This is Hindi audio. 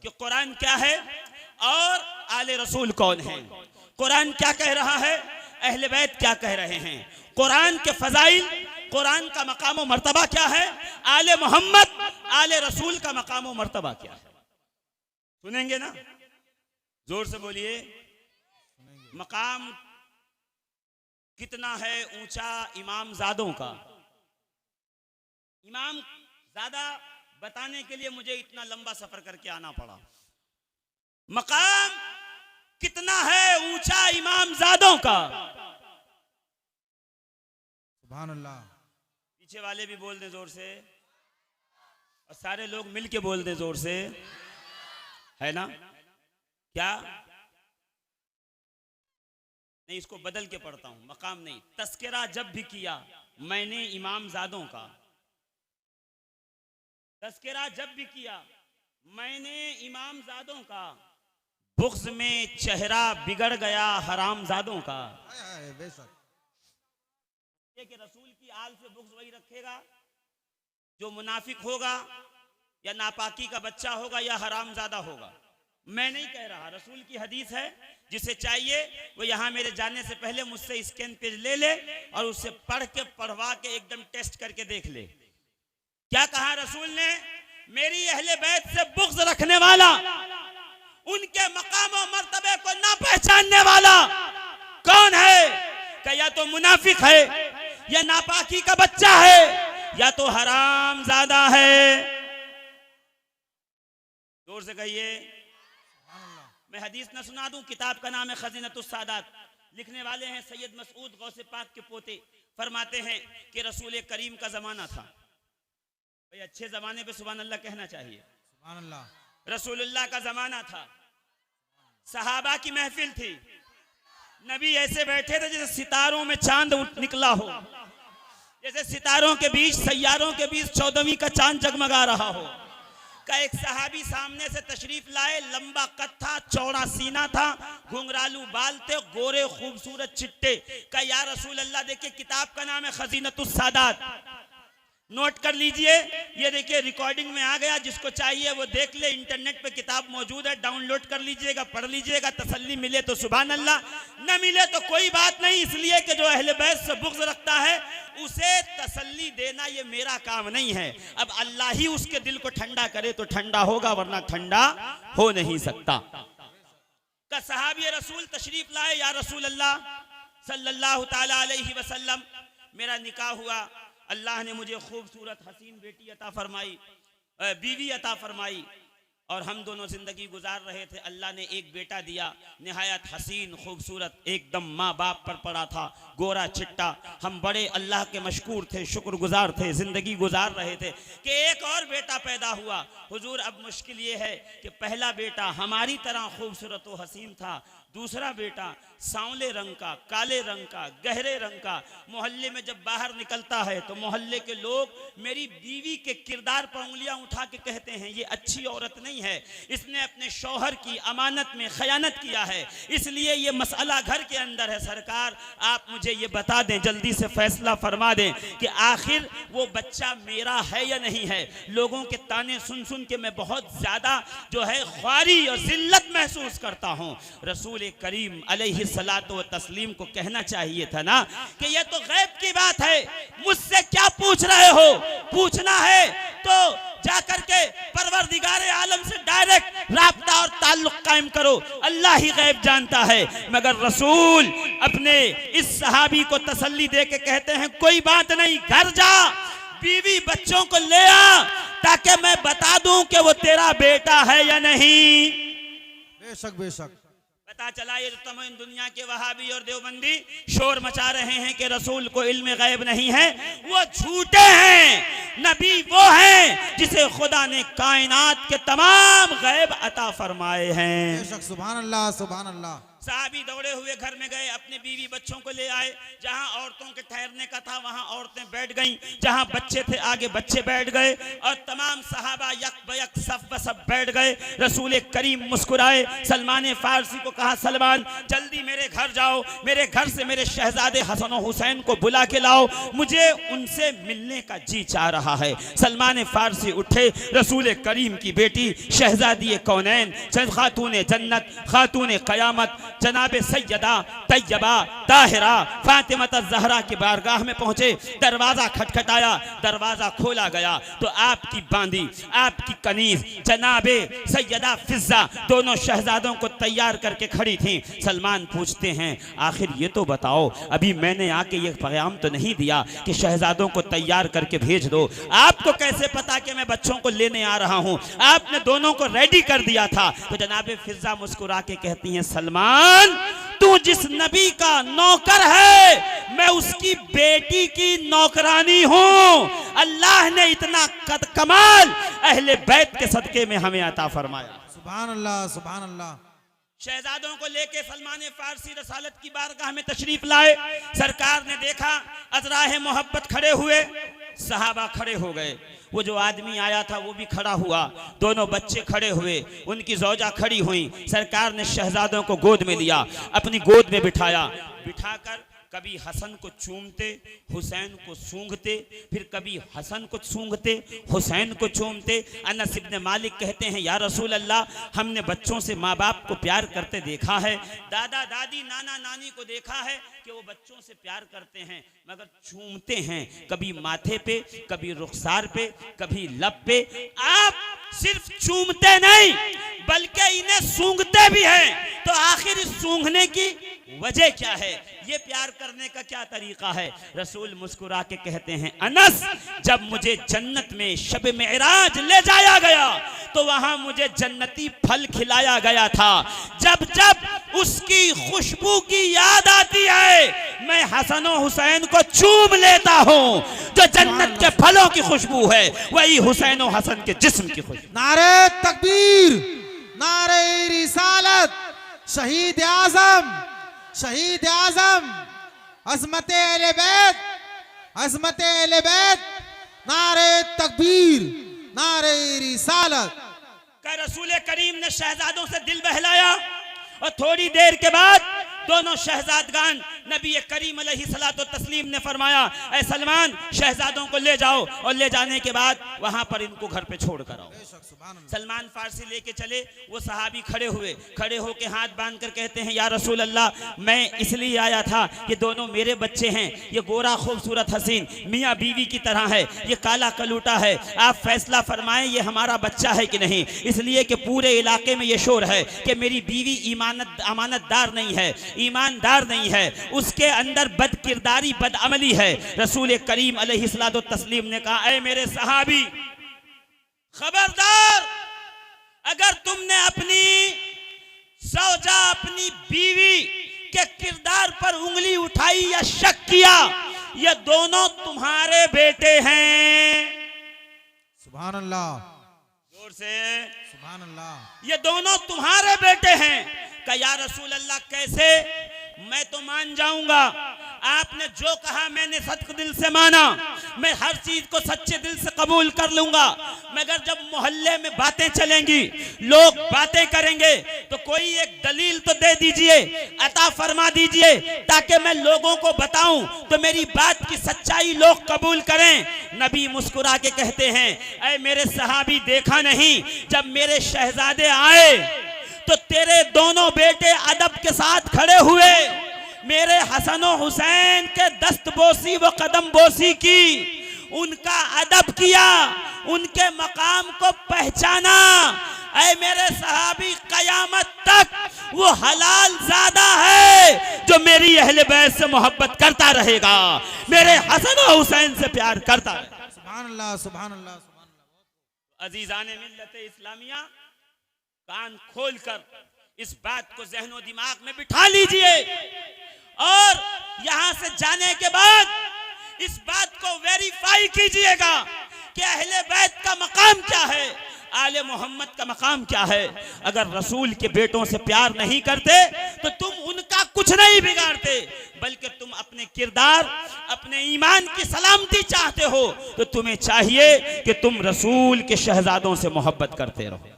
कि कुरान क्या है और आले रसूल कौन है। कुरान क्या कह रहा है, अहले बैत क्या कह रहे हैं, कुरान के फजाइल, कुरान का मकाम व मर्तबा क्या है, आले मोहम्मद आले रसूल का मकाम व मर्तबा क्या है। सुनेंगे ना, जोर से बोलिए। मकाम कितना है ऊंचा इमाम ज़ादों का। इमाम ज़ादा बताने के लिए मुझे इतना लंबा सफर करके आना पड़ा। मकाम कितना है ऊंचा इमाम ज़ादों का। सुभान अल्लाह। पीछे वाले भी बोल दें जोर से और सारे लोग मिलके बोल दें जोर से, है ना। क्या नहीं, इसको बदल के पढ़ता हूं, मकाम नहीं, तस्करा जब भी किया मैंने इमाम ज़ादों का, तस्करा जब भी किया मैंने इमाम ज़ादों का, बुग़्ज़ में चेहरा बिगड़ गया हराम ज़ादों का। बेशक कि रसूल की आल से बुग़्ज़ वही रखेगा जो मुनाफिक होगा या नापाकी का बच्चा होगा या हराम ज़ादा होगा। मैं नहीं कह रहा, रसूल की हदीस है, जिसे चाहिए वो यहाँ मेरे जाने से पहले मुझसे स्कैन पेज ले ले और उससे पढ़ के पढ़वा के एकदम टेस्ट करके देख ले। क्या कहा रसूल ने, मेरी अहले बैत से बुग़्ज़ रखने वाला, उनके मकाम और मर्तबे को ना पहचानने वाला कौन है, क्या या तो मुनाफिक है या नापाकी का बच्चा है या तो हराम ज़ादा है। जोर से कहिए। मैं हदीस न सुना दूं, किताब का नाम है खज़ीनतुस सादात, लिखने वाले हैं सैयद मसऊद गौसे पाक के पोते। फरमाते हैं कि रसूल करीम का जमाना था। भाई अच्छे जमाने पे सुभान अल्लाह कहना चाहिए। सुभान अल्लाह। रसूलुल्लाह का जमाना था, सहाबा की महफिल थी, नबी ऐसे बैठे थे जैसे सितारों में चांद निकला हो, जैसे सितारों के बीच, सैयारों के बीच 14वीं का चांद जगमगा रहा हो। का एक सहाबी सामने से तशरीफ लाए, लंबा कद था, चौड़ा सीना था, घुंघरालू बाल थे, गोरे खूबसूरत चिट्टे। का या रसूल अल्लाह, देखिए किताब का नाम है खज़ीनतुस सादात, नोट कर लीजिए। ये देखिए रिकॉर्डिंग में आ गया, जिसको चाहिए वो देख ले, इंटरनेट पे किताब मौजूद है, डाउनलोड कर लीजिएगा, पढ़ लीजिएगा। तसल्ली मिले तो सुभान अल्लाह, न मिले तो कोई बात नहीं, इसलिए कि जो अहले बैत से बुग़्ज़ रखता है उसे तसल्ली देना ये मेरा काम नहीं है। अब अल्लाह ही उसके दिल को ठंडा करे तो ठंडा होगा, वरना ठंडा हो नहीं सकता। का सहाबी रसूल तशरीफ लाए, या रसूल अल्लाह सल्लल्लाहु ताला अलैहि वसल्लम, मेरा निकाह हुआ, अल्लाह ने मुझे खूबसूरत हसीन बेटी अता फरमाई, बीवी अता फरमाई, और हम दोनों जिंदगी गुजार रहे थे। अल्लाह ने एक बेटा दिया, निहायत हसीन खूबसूरत, एकदम माँ बाप पर पड़ा था, गोरा चिट्टा। हम बड़े अल्लाह के मशकूर थे, शुक्रगुजार थे, जिंदगी गुजार रहे थे कि एक और बेटा पैदा हुआ। हुजूर अब मुश्किल ये है कि पहला बेटा हमारी तरह खूबसूरत व हसीन था, दूसरा बेटा सांवले रंग का, काले रंग का, गहरे रंग का। मोहल्ले में जब बाहर निकलता है तो मोहल्ले के लोग मेरी बीवी के किरदार पर उंगलियां उठा के कहते हैं ये अच्छी औरत नहीं है, इसने अपने शौहर की अमानत में खयानत किया है, इसलिए ये मसला घर के अंदर है। सरकार आप मुझे ये बता दें, जल्दी से फैसला फरमा दें कि आखिर वो बच्चा मेरा है या नहीं है। लोगों के ताने सुन सुन के मैं बहुत ज्यादा जो है ख्वारी और जिल्लत महसूस करता हूँ। रसूल करीम अलैहि सलातो व तस्लीम को कहना चाहिए था ना कि ये तो गैब की बात है, मुझसे क्या पूछ रहे हो, पूछना है तो जाकर के परवरदिगारे आलम से डायरेक्ट राब्ता और ताल्लुक कायम करो, अल्लाह ही गैब जानता है। मगर रसूल अपने इस सहाबी को तसल्ली दे के कहते हैं कोई बात नहीं, घर जा, बीवी बच्चों को ले आ, ताकि मैं बता दूं कि वो तेरा बेटा है या नहीं। बेशक बेशक। पता चला ये तमाम दुनिया के वहाबी और देवबंदी शोर मचा रहे हैं कि रसूल को इल्म गैब नहीं है, वो झूठे हैं। नबी वो हैं जिसे खुदा ने कायनात के तमाम गैब अता फरमाए हैं। बेशक। सुभान अल्लाह सुभान अल्लाह। साहबी दौड़े हुए घर में गए, अपने बीवी बच्चों को ले आए। जहां औरतों के ठहरने का था वहां औरतें बैठ गईं, जहां बच्चे थे आगे बच्चे बैठ गए और तमाम सहाबा यक बयक सफ बसफ बैठ गए। रसूल करीम मुस्कुराए, सलमान फारसी को कहा, सलमान जल्दी मेरे घर जाओ, मेरे घर से मेरे शहजादे हसन और हुसैन को बुला के लाओ, मुझे उनसे मिलने का जी चाह रहा है। सलमान फारसी उठे, रसूल करीम की बेटी शहजादी कौनैन, खातून जन्नत, खातून क़यामत, जनाब सैयदा तैयबा ताहिरा फातिमा ज़हरा की बारगाह में पहुंचे। दरवाजा खटखटाया, दरवाजा खोला गया तो आपकी बांदी, आपकी कनीज जनाबे सैयदा फिज़्ज़ा दोनों शहजादों को तैयार करके खड़ी थी। सलमान पूछते हैं, आखिर ये तो बताओ, अभी मैंने आके ये पैगाम तो नहीं दिया कि शहजादों को तैयार करके भेज दो, आपको कैसे पता कि मैं बच्चों को लेने आ रहा हूं? आपने दोनों को रेडी कर दिया था। तो जनाबे फिज़्ज़ा मुस्कुरा के कहती हैं, सलमान तू जिस नबी का नौकर है मैं उसकी बेटी की नौकरानी हूं। अल्लाह ने इतना कमाल अहले बैत के सदके में हमें अता फरमाया। सुभान अल्लाह, सुभान अल्लाह। शहजादों को लेके सलमान फारसी रसालत की बारगाह में तशरीफ लाए। सरकार ने देखा, अजराह मोहब्बत खड़े हुए, सहाबा खड़े हो गए, वो जो आदमी आया था वो भी खड़ा हुआ, दोनों बच्चे खड़े हुए, उनकी ज़ौजा खड़ी हुई। सरकार ने शहजादों को गोद में लिया, अपनी गोद में बिठाया, बिठाकर कभी हसन को चूमते, हुसैन को सूंघते, फिर कभी हसन को सूंघते, हुसैन को चूमते। अनस इब्न मालिक कहते हैं, या रसूल अल्लाह, हमने बच्चों से माँ बाप को प्यार करते देखा है, दादा दादी नाना नानी को देखा है कि वो बच्चों से प्यार करते हैं मगर चूमते हैं, कभी माथे पे, कभी रुखसार पे, कभी लब पे। आप सिर्फ चूमते नहीं बल्कि इन्हें सूंघते भी हैं, तो आखिर इस सूंघने की वजह क्या है? ये प्यार करने का क्या तरीका है? रसूल मुस्कुरा के कहते हैं, अनस जब मुझे जन्नत में शब मेराज ले जाया गया तो वहां मुझे जन्नती फल खिलाया गया था। जब जब उसकी खुशबू की याद आती है मैं हसन और हुसैन को चूम लेता हूं। जो जन्नत के फलों की खुशबू है वही हुसैन और हसन के जिस्म की खुशबू। नारे तकबीर, नारे रिसालत, शहीद आजम, शहीद आजम, अज़मत अहले बैत, अज़मत अहले बैत, नारे तकबीर, नारे रिसालत। का रसूल करीम ने शहजादों से दिल बहलाया और थोड़ी देर के बाद दोनों शहजादगान नबी करीम अलैहिस्सलातु तस्लीम ने फरमाया, ऐ सलमान शहजादों को ले जाओ और ले जाने के बाद वहां पर इनको घर पे छोड़ कर आओ। सलमान फारसी लेके चले, वो सहाबी खड़े हुए, खड़े होके हाथ बांध कर कहते हैं, या रसूल अल्लाह, मैं इसलिए आया था, ये दोनों मेरे बच्चे हैं, ये गोरा खूबसूरत हसीन मियाँ बीवी की तरह है, ये काला कलूटा है, आप फैसला फरमाएं ये हमारा बच्चा है कि नहीं। इसलिए कि पूरे इलाके में ये शोर है कि मेरी बीवी अमानतदार नहीं है, ईमानदार नहीं है, उसके अंदर बद किरदारी बद अमली है। रसूल करीम अलैहिस्सलातु तस्लीम ने कहा, ऐ मेरे सहाबी खबरदार, अगर तुमने अपनी सौजा अपनी बीवी के किरदार पर उंगली उठाई या शक किया, ये दोनों तुम्हारे बेटे हैं। सुभान अल्लाह, जोर से सुभान अल्लाह। ये दोनों तुम्हारे बेटे हैं। कहा, या रसूल अल्लाह कैसे? मैं तो मान जाऊंगा, आपने जो कहा मैंने सच्चे दिल से माना, मैं हर चीज को सच्चे दिल से कबूल कर लूंगा, मगर जब मोहल्ले में बातें चलेंगी, लोग बातें करेंगे, तो कोई एक दलील तो दे दीजिए, अता फरमा दीजिए, ताकि मैं लोगों को बताऊं तो मेरी बात की सच्चाई लोग कबूल करें। नबी मुस्कुरा के कहते हैं, ऐ मेरे सहाबी देखा नहीं, जब मेरे शहजादे आए तो तेरे दोनों बेटे अदब के साथ खड़े हुए, मेरे हसन और हुसैन के दस्तबोसी व कदम बोसी की, उनका अदब किया, उनके मकाम को पहचाना। ऐ मेरे सहाबी कयामत तक वो हलाल ज़ादा है जो मेरी अहले बैत से मोहब्बत करता रहेगा, मेरे हसन और हुसैन से प्यार करता रहेगा। सुभान अल्लाह, सुभान अल्लाह, सुभान अल्लाह। अजीज़ाने मिल्लत इस्लामिया, कान खोलकर इस बात को ज़हनो दिमाग में बिठा लीजिए और यहां से जाने के बाद इस बात को वेरीफाई कीजिएगा कि अहले बैत का मकाम क्या है, आले मोहम्मद का मकाम क्या है। अगर रसूल के बेटों से प्यार नहीं करते तो तुम उनका कुछ नहीं बिगाड़ते, बल्कि तुम अपने किरदार, अपने ईमान की सलामती चाहते हो तो तुम्हें चाहिए कि तुम रसूल के शहजादों से मोहब्बत करते रहो।